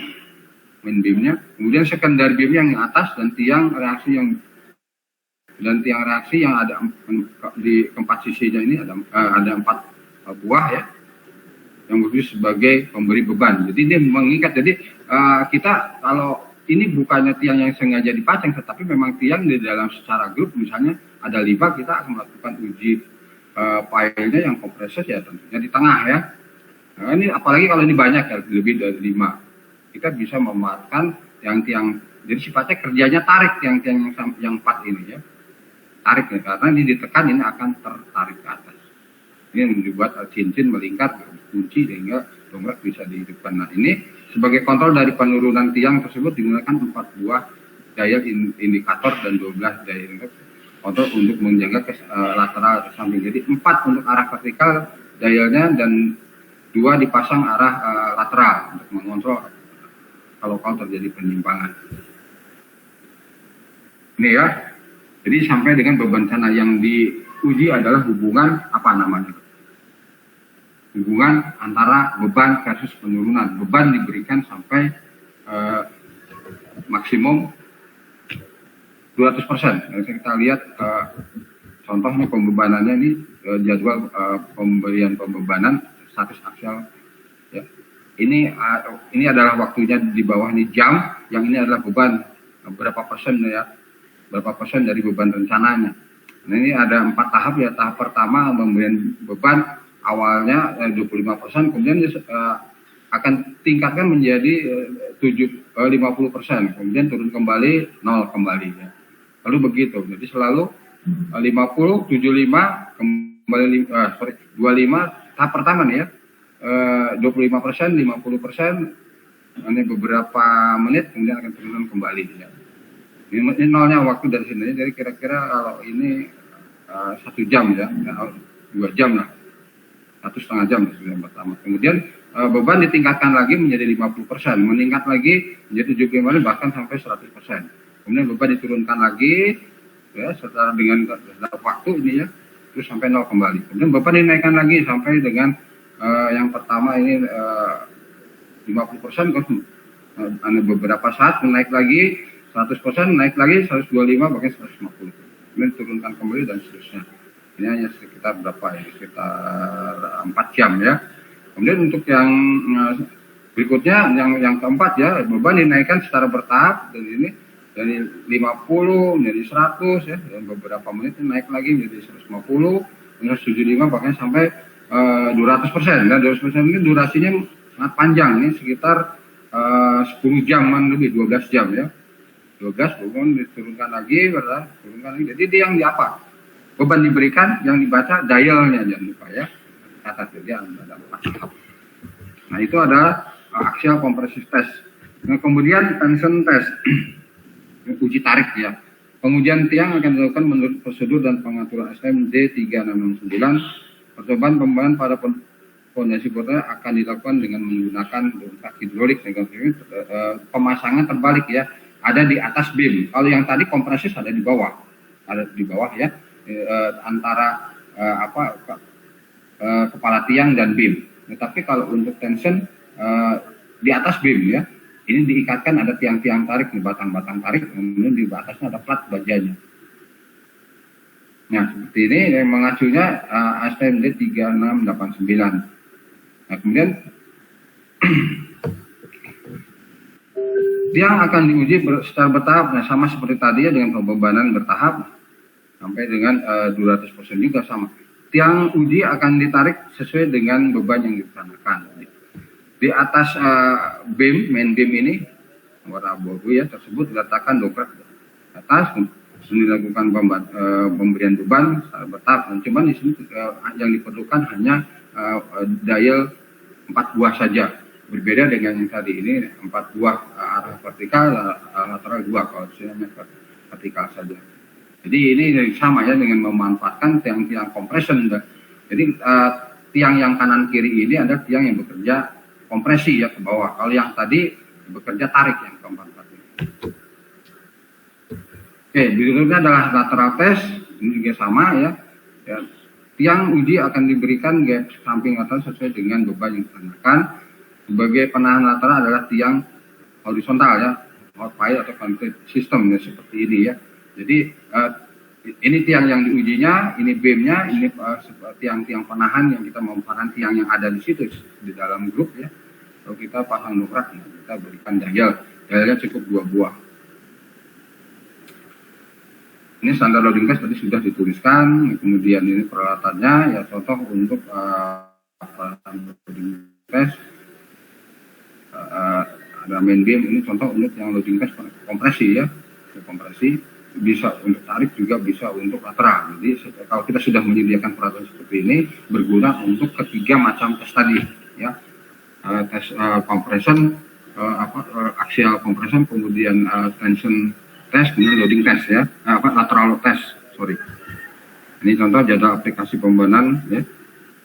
Kemudian secondary beam yang atas, dan tiang reaksi yang ada di keempat sisinya ini ada 4 buah, ya, yang berfungsi sebagai pemberi beban. Jadi dia mengikat. Jadi kita kalau ini bukannya tiang yang sengaja dipasang, tetapi memang tiang di dalam secara grup, misalnya ada 5, kita akan melakukan uji pilenya yang kompresor, ya tentunya di tengah, ya. Nah, ini apalagi kalau ini banyak, ya, lebih dari 5, kita bisa memanfaatkan tiang-tiang. Jadi sifatnya kerjanya tarik tiang-tiang yang 4 ini, ya. Tarik, ya, karena ini ditekan, ini akan tertarik ke atas. Ini yang dibuat cincin melingkar, kunci sehingga dongkrak bisa dihidupkan. Nah, ini sebagai kontrol dari penurunan tiang tersebut digunakan 4 buah dial indikator dan 12 dial indikator kontrol untuk menjaga lateral samping. Jadi 4 untuk arah vertikal dialnya dan 2 dipasang arah lateral untuk mengontrol kalau terjadi penyimpangan. Ini, ya. Jadi sampai dengan beban sana yang diuji adalah hubungan apa namanya? Hubungan antara beban versus penurunan. Beban diberikan sampai maksimum 200%. Jadi kita lihat contohnya pembebanannya ini, jadwal pemberian pembebanan status aksial. Ya. Ini adalah waktunya di bawah ini jam, yang ini adalah beban berapa persen, ya, berapa persen dari beban rencananya. Nah, ini ada 4 tahap, ya. Tahap pertama pemberian beban awalnya 25%, kemudian akan tingkatkan menjadi 50%, kemudian turun kembali 0 kembali, ya. Lalu begitu, jadi selalu 50, 75, kembali 25, tahap pertama nih, ya, 25%, 50%, ini beberapa menit, kemudian akan turun kembali, ya. Ini nolnya waktu dari sini, jadi kira-kira kalau ini 1 jam, ya, 2 jam lah, 1,5 jam yang pertama. Kemudian beban ditingkatkan lagi menjadi 50%, meningkat lagi menjadi 75, bahkan sampai 100%. Kemudian beban diturunkan lagi, ya, setelah dengan waktu ini, ya, terus sampai 0 kembali. Kemudian beban dinaikkan lagi sampai dengan yang pertama ini 50%, ada beberapa saat naik lagi 100%, naik lagi 125, bahkan 150. Kemudian diturunkan kembali dan seterusnya. Ini hanya sekitar berapa, ya, sekitar 4 jam, ya. Kemudian untuk yang berikutnya, yang keempat, ya, beban dinaikkan secara bertahap dari 50 menjadi 100, ya, dan beberapa menit naik lagi menjadi 150, 175, bahkan sampai 200%. Dan 200% ini durasinya sangat panjang, ini sekitar 10 jaman lebih, 12 jam, ya. 12, kemudian diturunkan lagi, turunkan lagi. Jadi dia yang di apa? Beban diberikan, yang dibaca dialnya, jangan lupa, ya. Catat, jadi ada 4 tahap. Nah, itu adalah axial compressive test. Nah, kemudian tension test, uji tarik, ya. Pengujian tiang akan dilakukan menurut prosedur dan pengaturan STM D3669. Percobaan pembebanan pada fondasi boardnya akan dilakukan dengan menggunakan dongkrak hidrolik. Pemasangan terbalik, ya. ada di atas beam. Kalau yang tadi kompresis ada di bawah ya, antara kepala tiang dan beam. Tetapi kalau untuk tension di atas beam ya, ini diikatkan ada tiang-tiang tarik, batang-batang tarik, kemudian di atasnya ada plat bajanya. Nah, seperti ini yang mengacunya ASTM D3689. Nah, kemudian tiang akan diuji secara bertahap. Nah, sama seperti tadi ya, dengan pembebanan bertahap sampai dengan 200% juga sama. Tiang uji akan ditarik sesuai dengan beban yang direncanakan. Di atas beam, main beam ini warna abu-abu ya tersebut diletakkan dongkrak ke atas, dilakukan pemberian beban secara bertahap. Cuman di sini yang diperlukan hanya dial 4 buah saja. Berbeda dengan yang tadi ini 4 buah arah vertikal, lateral 2 kalau hanya vertikal saja. Jadi ini sama ya dengan memanfaatkan tiang-tiang compression. Jadi tiang yang kanan kiri ini ada tiang yang bekerja kompresi ya ke bawah. Kalau yang tadi bekerja tarik yang keempat ini. Oke, berikutnya adalah lateral test. Ini juga sama ya. Tiang uji akan diberikan gap samping atas sesuai dengan beban yang dikenakan. Sebagai penahan lateral adalah tiang horizontal ya, hot pile atau concrete system ya, seperti ini ya. Jadi ini tiang yang diujinya, ini beamnya, ini tiang-tiang penahan yang kita merupakan tiang yang ada di situ di dalam grup ya. Kalau kita pasang dongkrak, kita berikan dialnya cukup 2 buah. Ini standar loading test tadi sudah dituliskan, kemudian ini peralatannya ya, contoh untuk loading test. Ada main beam, ini contoh untuk yang loading test kompresi ya, kompresi bisa untuk tarik juga bisa untuk lateral. Jadi kalau kita sudah menyediakan peralatan seperti ini berguna untuk ketiga macam tes tadi ya, tes compression, axial compression, kemudian tension test, kemudian loading test ya, lateral test, sorry. Ini contoh jadwal aplikasi pembebanan ya,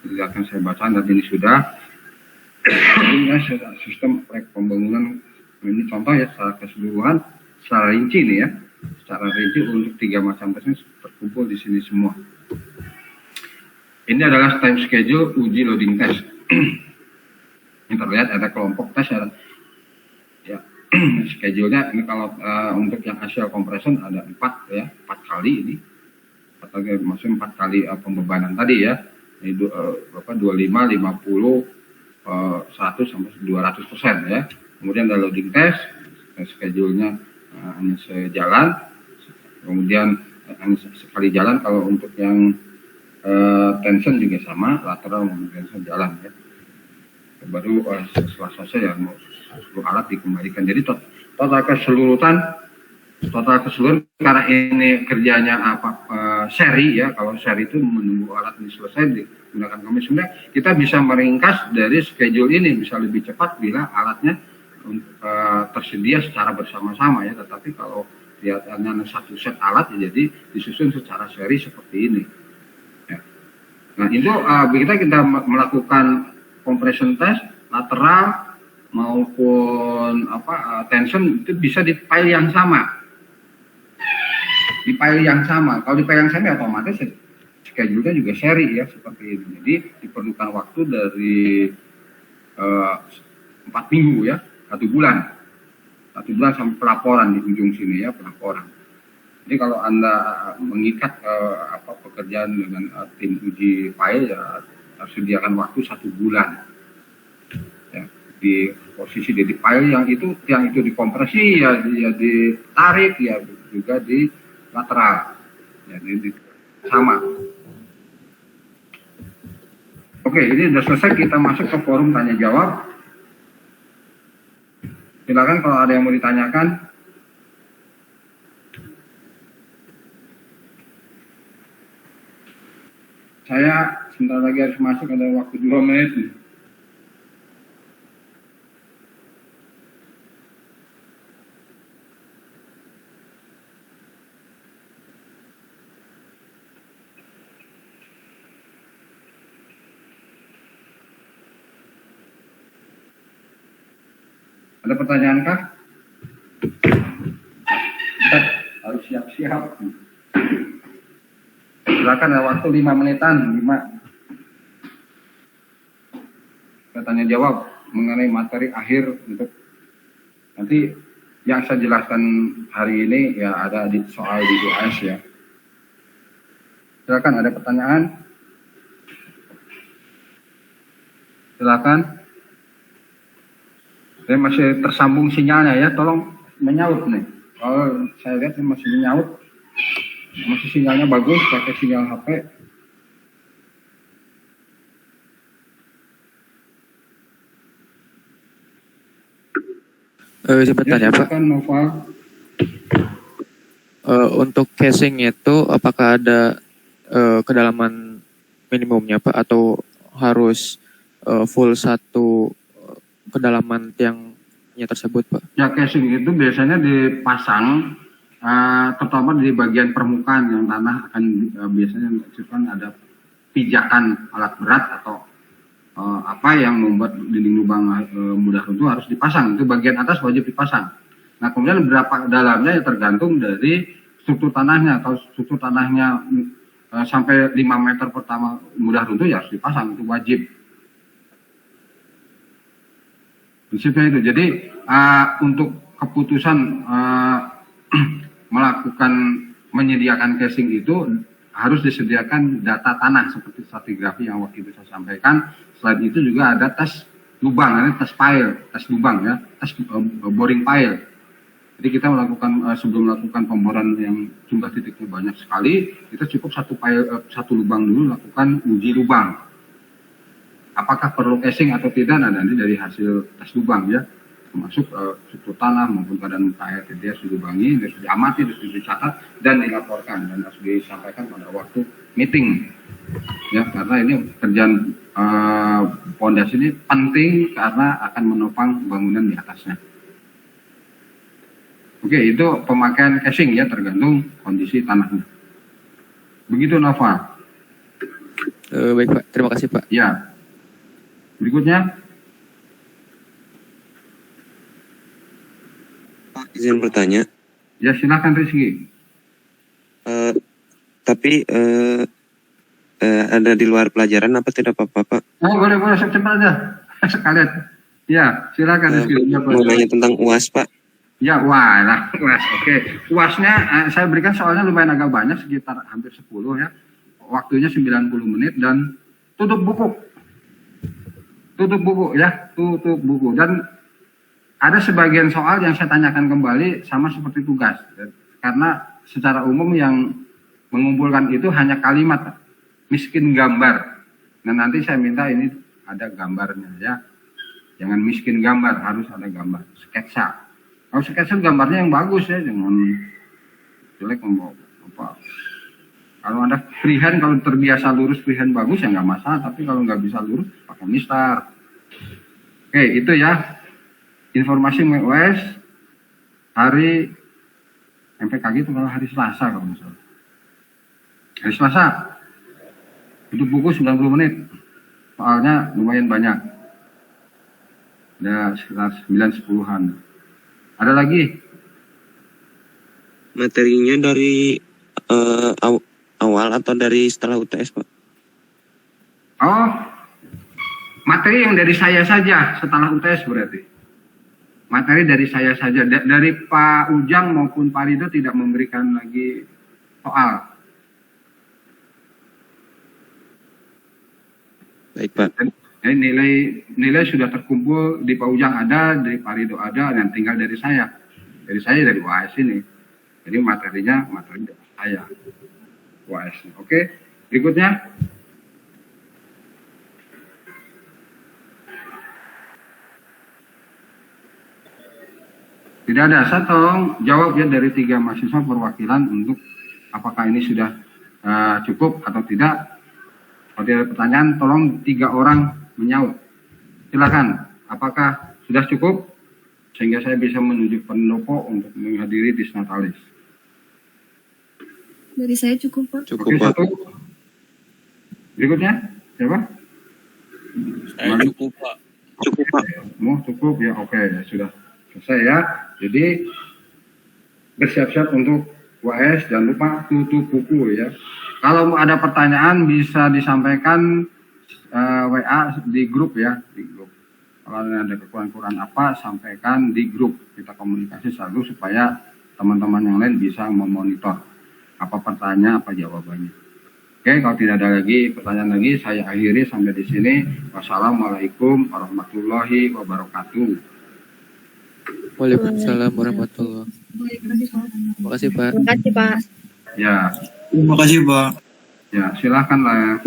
jadi akan saya baca dan ini sudah. Ini sistem proyek pembangunan, ini contoh ya secara keseluruhan, secara rinci nih ya, secara rinci untuk 3 macam tesnya terkumpul di sini semua. Ini adalah time schedule uji loading test. Ini terlihat ada kelompok tes ya. Schedule-nya ini kalau untuk yang axial compression ada 4 ya, 4 kali ini, maksudnya 4 kali pembebanan tadi ya. Ini 25, 50, 100 sampai 200% ya. Kemudian ada loading test, schedule-nya hanya sejalan, kemudian hanya sekali jalan. Kalau untuk yang tension juga sama, lateral dan tension jalan ya. Baru setelah selesai ya mau seluruh alat dikembalikan. Jadi total keseluruhan karena ini kerjanya seri ya. Kalau seri itu menunggu alat ini selesai digunakan kami, sebenarnya kita bisa meringkas dari schedule ini bisa lebih cepat bila alatnya tersedia secara bersama-sama ya. Tetapi kalau lihatnya satu set alat ya, jadi disusun secara seri seperti ini ya. Nah itu kita melakukan compression test lateral maupun tension itu bisa di file yang sama. Di file yang sama. Kalau di file yang sama otomatis schedule-nya juga seri ya seperti ini. Jadi diperlukan waktu dari 4 minggu ya, 1 bulan. 1 bulan sampai pelaporan di ujung sini ya, pelaporan. Jadi kalau Anda mengikat pekerjaan dengan tim uji file ya, harus sediakan waktu 1 bulan. Ya, di posisi di file yang itu dikompresi ya, ditarik ya, juga di lateral. Jadi sama. Oke, ini sudah selesai, kita masuk ke forum tanya jawab. Silakan kalau ada yang mau ditanyakan. Saya sebentar lagi harus masuk, ada waktu 2 menit nih. Ada pertanyaan kah? Siap. Silakan, ada waktu 5 menitan. 5. Tanya jawab mengenai materi akhir untuk nanti yang saya jelaskan hari ini ya ada di soal di UAS ya. Silakan, ada pertanyaan? Silakan. Saya masih tersambung sinyalnya ya, tolong menyaut nih. Kalau saya lihat masih menyaut, masih sinyalnya bagus, pakai sinyal HP. Cepat Ya, tanya Pak. silakan Noval. Untuk casing itu apakah ada kedalaman minimumnya Pak atau harus full satu kedalaman tiangnya tersebut Pak? Ya, casing itu biasanya dipasang terutama di bagian permukaan yang tanah akan biasanya ada pijakan alat berat atau apa yang membuat dinding lubang mudah runtuh harus dipasang. Itu bagian atas wajib dipasang. Nah, kemudian berapa dalamnya ya tergantung dari struktur tanahnya. Kalau struktur tanahnya sampai 5 meter pertama mudah runtuh ya harus dipasang, itu wajib. Prinsipnya itu. Jadi untuk keputusan melakukan menyediakan casing itu harus disediakan data tanah seperti stratigrafi yang waktu itu saya sampaikan. Selain itu juga ada tes lubang, ini tes pile, tes lubang ya, tes boring pile. Jadi kita melakukan sebelum melakukan pemboran yang jumlah titiknya banyak sekali, kita cukup satu lubang dulu lakukan uji lubang. Apakah perlu casing atau tidak? Nah, nanti dari hasil tes lubang ya, termasuk struktur tanah maupun keadaan muka air, dia harus dilubangi, harus diamati, harus dicatat dan dilaporkan dan harus disampaikan pada waktu meeting. Ya, karena ini kerjaan pondasi ini penting karena akan menopang bangunan di atasnya. Oke, itu pemakaian casing ya, tergantung kondisi tanahnya. Begitu Nova. Baik Pak, terima kasih Pak. Ya. Berikutnya. Pak, izin bertanya. Ya, silakan Rizky. Tapi ada di luar pelajaran apa tidak apa-apa Pak? Oh, boleh cepat aja. Sekalian. Ya, silakan Rizky. Mau nanya tentang UAS Pak. Ya, UAS. Oke. UASnya saya berikan soalnya lumayan agak banyak, sekitar hampir 10 ya. Waktunya 90 menit dan tutup buku. Tutup buku ya, tutup buku. Dan ada sebagian soal yang saya tanyakan kembali sama seperti tugas. Karena secara umum yang mengumpulkan itu hanya kalimat, miskin gambar. Nah, nanti saya minta ini ada gambarnya ya. Jangan miskin gambar, harus ada gambar. Sketsa. Kalau sketsa gambarnya yang bagus ya, jangan jelek membawa apa. Kalau ada freehand, kalau terbiasa lurus freehand bagus ya nggak masalah. Tapi kalau nggak bisa lurus, pakai mistar. Oke, itu ya. Informasi MWS hari MPKG itu kalau hari Selasa kalau misalnya. Hari Selasa. Itu buku 90 menit. Soalnya lumayan banyak. Ada sekitar 9-10-an. Ada lagi? Materinya dari awal atau dari setelah UTS Pak? Oh, materi yang dari saya saja setelah UTS berarti. Materi dari saya saja. Dari Pak Ujang maupun Pak Rido tidak memberikan lagi soal. Baik Pak. Nilai sudah terkumpul di Pak Ujang ada, dari Pak Rido ada, dan tinggal dari saya. Dari saya dari UAS ini. Jadi materinya materi dari saya. UAS. Oke, berikutnya. Tidak ada. Saya tolong jawab ya dari 3 mahasiswa perwakilan untuk apakah ini sudah cukup atau tidak. Kalau ada pertanyaan, tolong 3 orang menyaut. Silakan. Apakah sudah cukup sehingga saya bisa menuju pendopo untuk menghadiri disnatalis? Dari saya cukup Pak. Cukup Oke, Pak. 1. Berikutnya siapa? Saya cukup Pak. Cukup Pak. Mau cukup ya, oke ya sudah selesai ya. Jadi bersiap-siap untuk UAS, jangan lupa tutup buku ya. Kalau ada pertanyaan bisa disampaikan WA di grup ya, di grup. Kalau ada kekurangan apa, sampaikan di grup. Kita komunikasi selalu supaya teman-teman yang lain bisa memonitor apa pertanyaan, apa jawabannya. Oke, kalau tidak ada lagi pertanyaan lagi, saya akhiri sampai di sini. Wassalamualaikum warahmatullahi wabarakatuh. Waalaikumsalam warahmatullahi wabarakatuh. Terima kasih Pak. Terima kasih Pak. Ya, Terima kasih, Pak. ya silahkan lah.